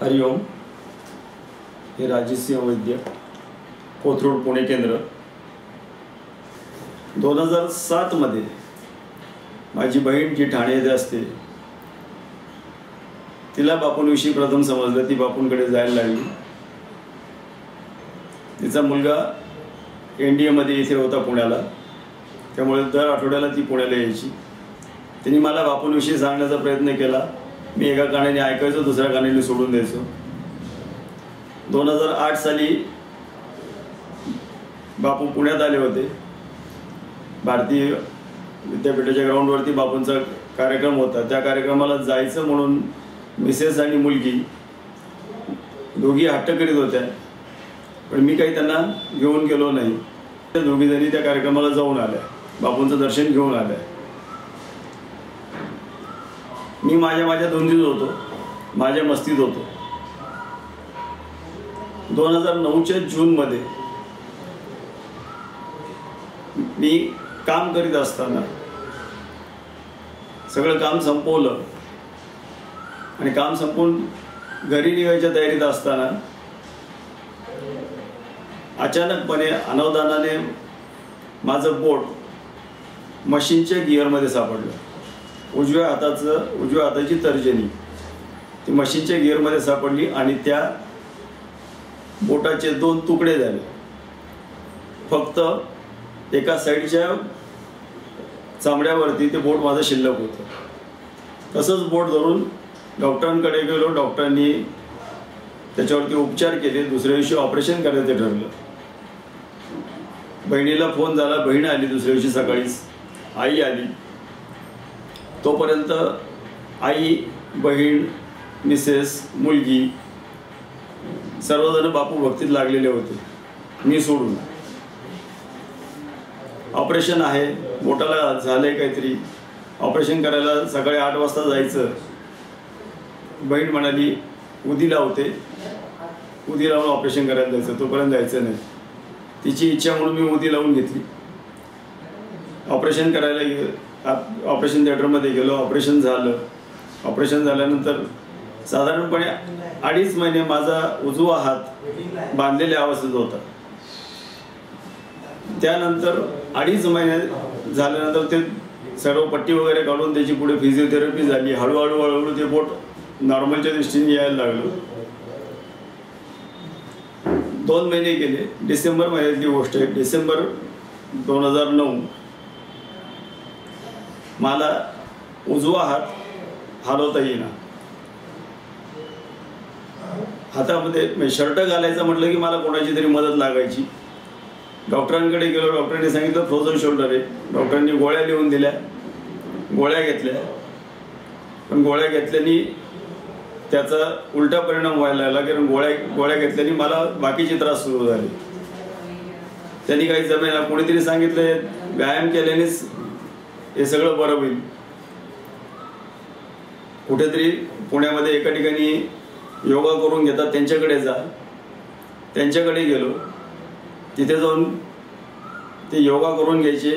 हरिओम. हे राजसिंह वैद्य, कोथरूड, पुणे केंद्र. 2007 मध्ये माझी बहीण जी ठाणे येथे असते तिला बापूंविषयी प्रथम समजलं. ती बापूंकडे जायला लागली. तिचा मुलगा NDA मध्ये इथे होता पुण्याला, त्यामुळे दर आठवड्याला ती पुण्याला यायची. तिने मला बापूंविषयी सांगण्याचा प्रयत्न केला. मी एका कानाने ऐकायचो, दुसऱ्या कानाने सोडून द्यायचो. 2008 साली बापू पुण्यात आले होते. भारतीय विद्यापीठाच्या ग्राउंडवरती बापूंचा कार्यक्रम होता. त्या कार्यक्रमाला जायचं म्हणून मिसेस आणि मुलगी दोघी हट्ट करीत होत्या, पण मी काही त्यांना घेऊन गेलो नाही. त्या दोघीजणी त्या कार्यक्रमाला जाऊन आल्या, बापूंचं दर्शन घेऊन आल्या. मी माझ्या धुंदीत होतो, माझ्या मस्तीत होतो. 2009च्या जूनमध्ये मी काम करीत असताना सगळं काम संपवलं आणि काम संपवून घरी निघायच्या तयारीत असताना अचानकपणे अनावधानाने माझं बोट मशीनच्या गिअरमध्ये सापडलं. उजव्या हाताची तर्जनी ती मशीनच्या गिअरमध्ये सापडली आणि त्या बोटाचे 2 तुकडे झाले. फक्त एका साईडच्या चामड्यावरती ते बोट माझं शिल्लक होतं. तसंच बोट धरून डॉक्टरांकडे गेलो. डॉक्टरांनी त्याच्यावरती उपचार केले. दुसऱ्या दिवशी ऑपरेशन करायचं ठरलं. बहिणीला फोन झाला, बहीण आली. दुसऱ्या दिवशी सकाळीच आई आली. तोपर्यंत आई, बहीण, मिसेस, मुलगी सर्वजण बापू भक्तीत लागलेले होते, मी सोडून. ऑपरेशन आहे, बोटाला झालंय काहीतरी. ऑपरेशन करायला सकाळी 8 वाजता जायचं. बहीण म्हणाली उदी लावते, उदी लावून ऑपरेशन करायला जायचं, तोपर्यंत जायचं नाही. तिची इच्छा म्हणून मी उदी लावून घेतली. ऑपरेशन करायला ऑपरेशन थिएटरमध्ये गेलो. ऑपरेशन झालं. ऑपरेशन झाल्यानंतर साधारणपणे 2.5 महिने माझा उजवा हात बांधलेल्या अवस्थेत होता. त्यानंतर 2.5 महिने झाल्यानंतर ते सर्व पट्टी वगैरे काढून त्याची पुढे फिजिओथेरपी झाली. हळूहळू ते बोट नॉर्मलच्या दृष्टीने यायला लागलं. 2 महिने गेले. डिसेंबर महिन्यातली गोष्ट आहे. डिसेंबर 2009 मला उजवा हात हलवता येईना. हातामध्ये शर्ट घालायचं म्हटलं की मला कोणाची तरी मदत लागायची. डॉक्टरांकडे गेलो. डॉक्टरांनी सांगितलं फ्रोझन शोल्डर आहे. डॉक्टरांनी गोळ्या लिहून दिल्या. गोळ्या घेतल्या, पण गोळ्या घेतल्याने त्याचा उलटा परिणाम व्हायला लागला. कारण गोळ्या घेतल्याने मला बाकीचे त्रास सुरू झाले. त्यांनी काही जमेना. कोणीतरी सांगितलं व्यायाम केल्यानेच हे सगळं बरं होईल. कुठेतरी पुण्यामध्ये एका ठिकाणी योगा करून घेतात, त्यांच्याकडे जा. त्यांच्याकडे गेलो. तिथे जाऊन ते योगा करून घ्यायचे.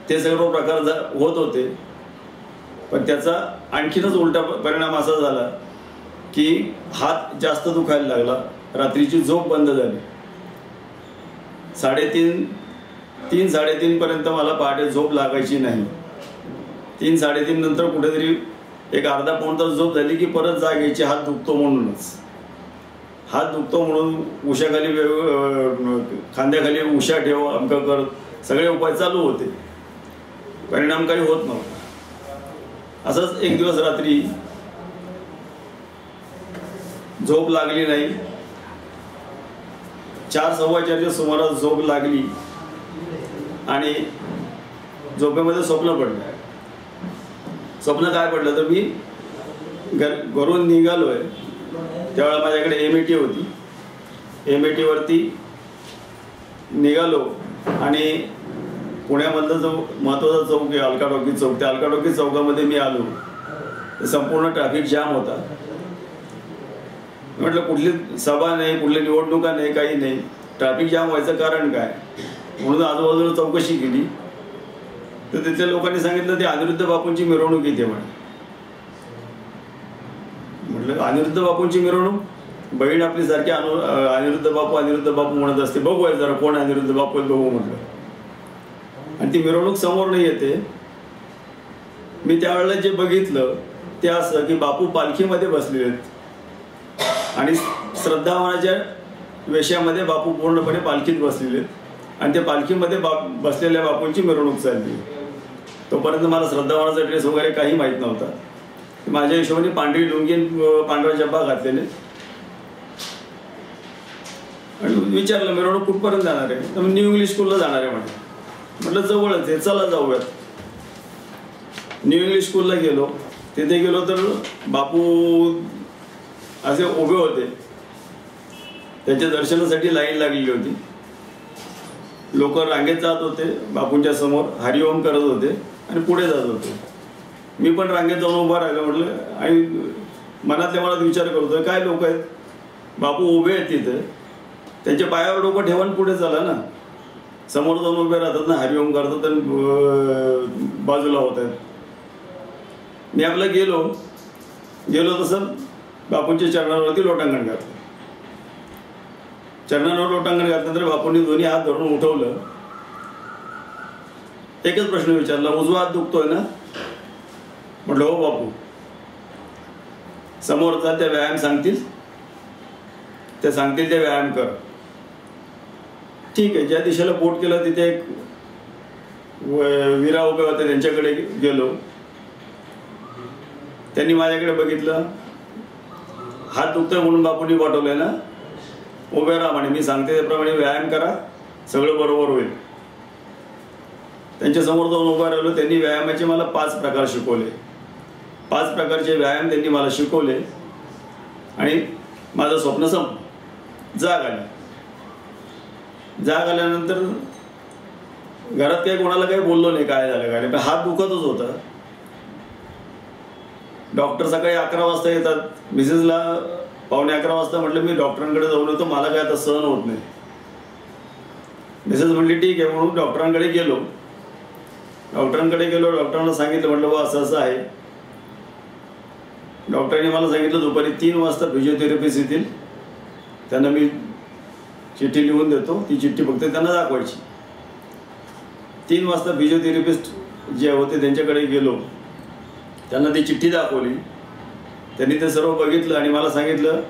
ते सर्व प्रकार होत होते, पण त्याचा आणखीनच उलटा परिणाम असा झाला की हात जास्त दुखायला लागला. रात्रीची झोप बंद झाली. 3-3:30 पर्यंत मला पहाटे झोप लागायची नाही. 3-3:30 नंतर कुठेतरी एक अर्धा-पाऊण तास झोप झाली की परत जाग यायची. हात दुखतो म्हणूनच. हात दुखतो म्हणून उशाखाली, खांद्याखाली उशा ठेव, अमकं कर, सगळे उपाय चालू होते. परिणाम काही होत नव्हता. असंच एक दिवस रात्री झोप लागली नाही. 4-4:15च्या सुमारास झोप लागली आणि झोपेमध्ये स्वप्न पडलं. स्वप्न काय पडलं तर मी घरून निघालोय. त्यावेळेला माझ्याकडे MAT होती. MAT वरती निघालो आणि पुण्यामधला जो महत्त्वाचा चौक आहे अलका टॉकीज चौक, त्या अलका टॉकीज चौकामध्ये मी आलो. संपूर्ण ट्रॅफिक जाम होता. म्हटलं कुठली सभा नाही, कुठल्या निवडणुका नाही, काही नाही, ट्रॅफिक जाम व्हायचं कारण काय. म्हणून आजूबाजूला चौकशी केली तर तिथल्या लोकांनी सांगितलं ते अनिरुद्ध बापूंची मिरवणूक इथे म्हणे. म्हटलं अनिरुद्ध बापूंची मिरवणूक, बहीण आपली सारखी अनिरुद्ध बापू म्हणत असते, बघूया जरा कोण अनिरुद्ध बापू बघू म्हटलं. आणि ती मिरवणूक समोर नाही येते. मी त्यावेळेला जे बघितलं ते असं की बापू पालखीमध्ये बसलेले आहेत आणि श्रद्धावानाच्या वेशामध्ये बापू पूर्णपणे पालखीत बसलेले आहेत आणि ते पालखीमध्ये बसलेल्या बापूंची मिरवणूक चालली. तोपर्यंत मला श्रद्धावानाचा ड्रेस वगैरे काही माहीत नव्हता. माझ्या हिशोबाने पांढरी लुंगी पांढरा जब्बा घातलेले आणि विचारलं मिरवणूक कुठपर्यंत जाणार आहे. तर मी न्यू इंग्लिश स्कूलला जाणार आहे म्हटलं जवळच आहे, चला जाऊयात. न्यू इंग्लिश स्कूलला गेलो. तिथे गेलो तर बापू असे उभे होते, त्यांच्या दर्शनासाठी लाईन लागलेली होती. लोक रांगेत जात होते, बापूंच्या समोर हरिओम करत होते आणि पुढे जात होते. मी पण रांगेत जाऊन उभा राहिलो. म्हटलं आणि मनातल्या मनात विचार करतोय काय लोक आहेत, बापू उभे आहेत तिथे, त्यांच्या पायावर डोकं ठेवून पुढे चला ना. समोर जाऊन उभे राहतात ना, हरिओम करतात आणि बाजूला होत आहेत. मी आपलं गेलो तसं बापूंच्या चरणावरती लोटांगण घातलं. चरणावर लोटांगण घातल्यानंतर बापूंनी दोन्ही हात धरून उठवलं. एकच प्रश्न विचारला, उजवा हात दुखतोय ना. म्हटलं हो बापू. समोरचा त्या व्यायाम सांगतील, ते सांगतील ते व्यायाम कर. ठीक आहे. ज्या दिशेला बोट केलं तिथे एक वीरा उभे होते, त्यांच्याकडे गेलो. त्यांनी माझ्याकडे बघितलं. हात दुखतोय म्हणून बापूंनी पाठवलंय ना, उभे राहा म्हणे, मी सांगते त्याप्रमाणे व्यायाम करा, सगळं बरोबर होईल. त्यांच्यासमोर जाऊन उभा राहिलो. त्यांनी व्यायामाचे मला 5 प्रकार शिकवले. 5 प्रकारचे व्यायाम त्यांनी मला शिकवले आणि माझं स्वप्न संपलं. जाग आल्यानंतर घरात काही कोणाला काही बोललो नाही काय झालं काय नाही. हात दुखतच होता. डॉक्टर सकाळी 11 वाजता येतात. मिसेसला 11:15 वाजता म्हटलं मी डॉक्टरांकडे जाऊन येतो, मला काय आता सहन होत नाही. मिसेस म्हटली ठीक आहे म्हणून डॉक्टरांकडे गेलो. डॉक्टरांना सांगितलं, म्हटलं बा असं असं आहे. डॉक्टरांनी मला सांगितलं दुपारी 3 वाजता फिजिओथेरपिस्ट येतील, त्यांना मी चिठ्ठी लिहून देतो, ती चिठ्ठी फक्त त्यांना दाखवायची. 3 वाजता फिजिओथेरपिस्ट जे होते त्यांच्याकडे गेलो. त्यांना ती चिठ्ठी दाखवली. त्यांनी ते सर्व बघितलं आणि मला सांगितलं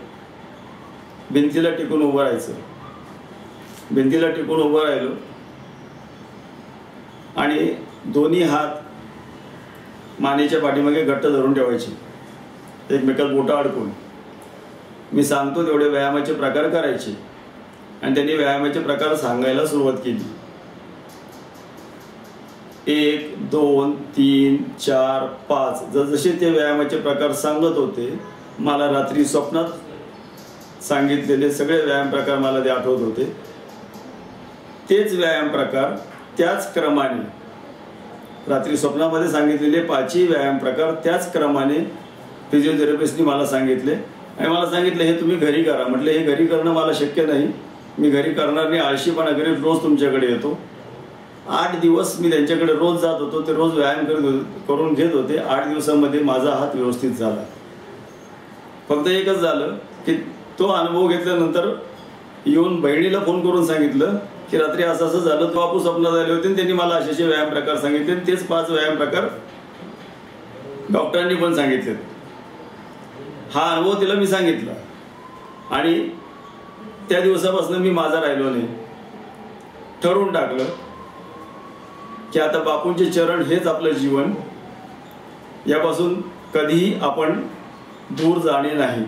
भिंतीला टिकून उभं राहायचं. भिंतीला टिकून उभं राहिलो आणि दोन्ही हात मानेच्या पाठीमागे घट्ट धरून ठेवायचे, एकमेकात बोटं अडकून. मी सांगतो तेवढे व्यायामाचे प्रकार करायचे आणि त्यांनी व्यायामाचे प्रकार सांगायला सुरुवात केली. 1, 2, 3, 4, 5 जसे ते व्यायामाचे प्रकार सांगत होते, मला रात्री स्वप्नात सांगितलेले सगळे व्यायाम प्रकार मला ते आठवत होते. तेच व्यायाम प्रकार त्याच क्रमाने रात्री स्वप्नामध्ये सांगितलेले 5ही व्यायाम प्रकार त्याच क्रमाने फिजिओथेरपिस्टनी मला सांगितले आणि मला सांगितलं हे तुम्ही घरी करा. म्हटलं हे घरी करणं मला शक्य नाही, मी घरी करणार नाही, आळशीपणा करीत रोज तुमच्याकडे येतो. 8 दिवस मी त्यांच्याकडे रोज जात होतो, ते रोज व्यायाम करून घेत होते. 8 दिवसांमध्ये माझा हात व्यवस्थित झाला. फक्त एकच झालं की तो अनुभव घेतल्यानंतर येऊन बहिणीला फोन करून सांगितलं की रात्री असं असं झालं, तो बापू स्वप्नात आले होते आणि त्यांनी मला असे व्यायाम प्रकार सांगितले. तेच 5 व्यायाम प्रकार डॉक्टरांनी पण सांगितले. हा अनुभव तिला मी सांगितला आणि त्या दिवसापासून मी माझा राहिलो नाही. ठरवून टाकलं की आता बापूंचे चरण हेच आपलं जीवन, यापासून कधीही आपण दूर जाणे नाही.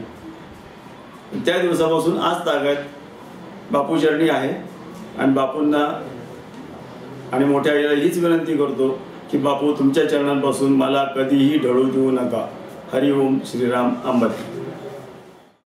त्या दिवसापासून आज तागायत बापू चरणी आहे आणि बापूंना आणि मोठ्या आईला हीच विनंती करतो की बापू तुमच्या चरणांपासून मला कधीही ढळू देऊ नका. हरिओम श्रीराम अंबे.